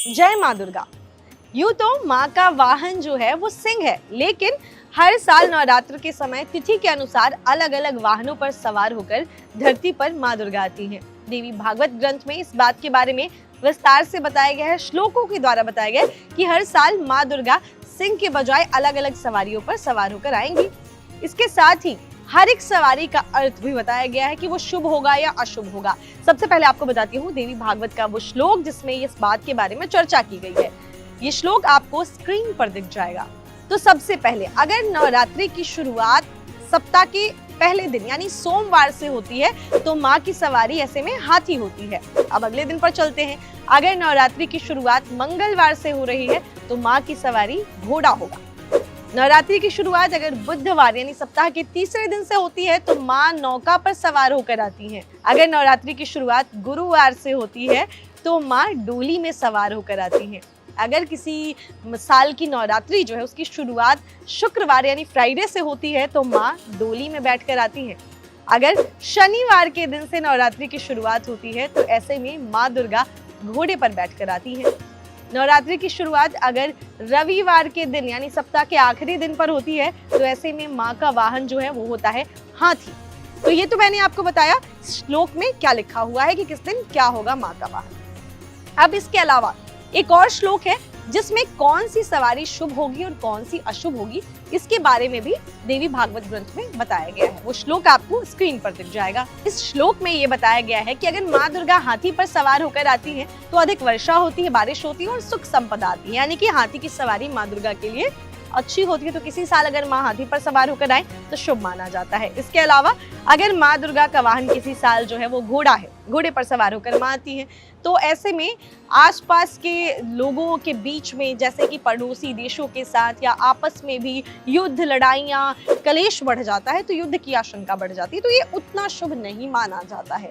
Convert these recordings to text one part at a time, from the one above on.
जय माँ दुर्गा। यूं तो माँ का वाहन जो है वो सिंह है, लेकिन हर साल नवरात्र के समय तिथि के अनुसार अलग अलग वाहनों पर सवार होकर धरती पर माँ दुर्गा आती हैं। देवी भागवत ग्रंथ में इस बात के बारे में विस्तार से बताया गया है, श्लोकों के द्वारा बताया गया है कि हर साल माँ दुर्गा सिंह के बजाय अलग अलग सवारियों पर सवार होकर आएंगी। इसके साथ ही हर एक सवारी का अर्थ भी बताया गया है कि वो शुभ होगा या अशुभ होगा। सबसे पहले आपको बताती हूँ देवी भागवत का वो श्लोक जिसमें इस बात के बारे में चर्चा की गई है। ये श्लोक आपको स्क्रीन पर दिख जाएगा। तो सबसे पहले अगर नवरात्रि की शुरुआत सप्ताह के पहले दिन यानी सोमवार से होती है तो माँ की सवारी ऐसे में हाथी होती है। अब अगले दिन पर चलते हैं। अगर नवरात्रि की शुरुआत मंगलवार से हो रही है तो माँ की सवारी घोड़ा होगा। नवरात्रि की शुरुआत अगर बुधवार यानी सप्ताह के तीसरे दिन से होती है तो माँ नौका पर सवार होकर आती हैं। अगर नवरात्रि की शुरुआत गुरुवार से होती है तो माँ डोली में सवार होकर आती हैं। अगर किसी साल की नवरात्रि जो है उसकी शुरुआत शुक्रवार यानी फ्राइडे से होती है तो माँ डोली में बैठकर आती हैं। अगर शनिवार के दिन से नवरात्रि की शुरुआत होती है तो ऐसे में माँ दुर्गा घोड़े पर बैठकर आती हैं। नवरात्रि की शुरुआत अगर रविवार के दिन यानी सप्ताह के आखिरी दिन पर होती है तो ऐसे में माँ का वाहन जो है वो होता है हाथी। तो ये तो मैंने आपको बताया श्लोक में क्या लिखा हुआ है कि किस दिन क्या होगा माँ का वाहन। अब इसके अलावा एक और श्लोक है जिसमें कौन सी सवारी शुभ होगी और कौन सी अशुभ होगी इसके बारे में भी देवी भागवत ग्रंथ में बताया गया है। वो श्लोक आपको स्क्रीन पर दिख जाएगा। इस श्लोक में ये बताया गया है कि अगर माँ दुर्गा हाथी पर सवार होकर आती है तो अधिक वर्षा होती है, बारिश होती है और सुख संपदा आती है, यानी कि हाथी की सवारी माँ दुर्गा के लिए अच्छी होती है। तो किसी साल अगर माँ हाथी पर सवार होकर आए तो शुभ माना जाता है। इसके अलावा अगर माँ दुर्गा का वाहन किसी साल जो है वो घोड़ा है, घोड़े पर सवार होकर माँ आती है तो ऐसे में आसपास के लोगों के बीच में जैसे कि पड़ोसी देशों के साथ या आपस में भी युद्ध, लड़ाइयाँ, कलेश बढ़ जाता है तो युद्ध की आशंका बढ़ जाती है, तो ये उतना शुभ नहीं माना जाता है।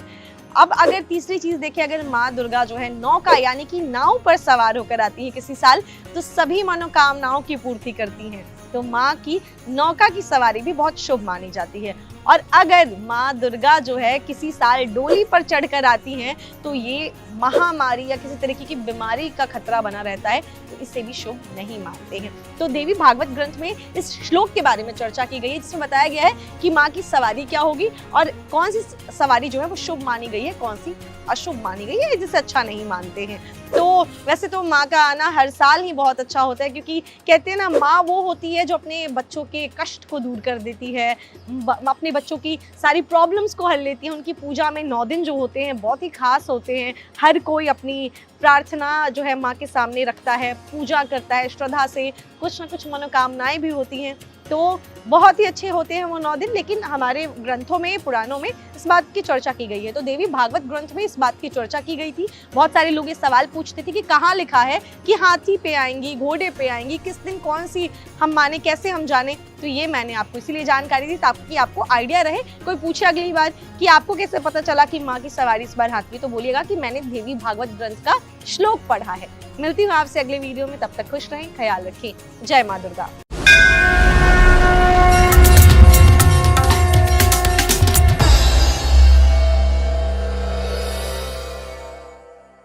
अब अगर तीसरी चीज देखें, अगर माँ दुर्गा जो है नौका यानी कि नाव पर सवार होकर आती है किसी साल तो सभी मनोकामनाओं की पूर्ति करती हैं। तो माँ की नौका की सवारी भी बहुत शुभ मानी जाती है। और अगर माँ दुर्गा जो है किसी साल डोली पर चढ़कर आती हैं तो ये महामारी या किसी तरीके की बीमारी का खतरा बना रहता है, तो इसे भी शुभ नहीं मानते हैं। तो देवी भागवत ग्रंथ में इस श्लोक के बारे में चर्चा की गई है जिसमें बताया गया है कि माँ की सवारी क्या होगी और कौन सी सवारी जो है वो शुभ मानी गई है, कौन सी अशुभ मानी गई है, जिसे अच्छा नहीं मानते हैं। तो वैसे तो माँ का आना हर साल ही बहुत अच्छा होता है, क्योंकि कहते हैं ना माँ वो होती है जो अपने बच्चों के कष्ट को दूर कर देती है, अपने बच्चों की सारी प्रॉब्लम्स को हल लेती है। उनकी पूजा में 9 दिन जो होते हैं बहुत ही खास होते हैं। हर कोई अपनी प्रार्थना जो है माँ के सामने रखता है, पूजा करता है श्रद्धा से, कुछ ना कुछ मनोकामनाएं भी होती हैं, तो बहुत ही अच्छे होते हैं वो 9 दिन। लेकिन हमारे ग्रंथों में, पुराणों में इस बात की चर्चा की गई है। तो देवी भागवत ग्रंथ में इस बात की चर्चा की गई थी। बहुत सारे लोग ये सवाल पूछते थे कि कहाँ लिखा है कि हाथी पे आएंगी, घोड़े पे आएंगी, किस दिन कौन सी हम माने, कैसे हम जाने। तो ये मैंने आपको इसीलिए जानकारी दी ताकि आपको आइडिया रहे। कोई पूछे अगली बार कि आपको कैसे पता चला कि माँ की सवारी इस बार हाथी, तो बोलिएगा कि मैंने देवी भागवत ग्रंथ का श्लोक पढ़ा है। मिलती हूँ आपसे अगले वीडियो में, तब तक खुश रहें, ख्याल रखें। जय माँ दुर्गा।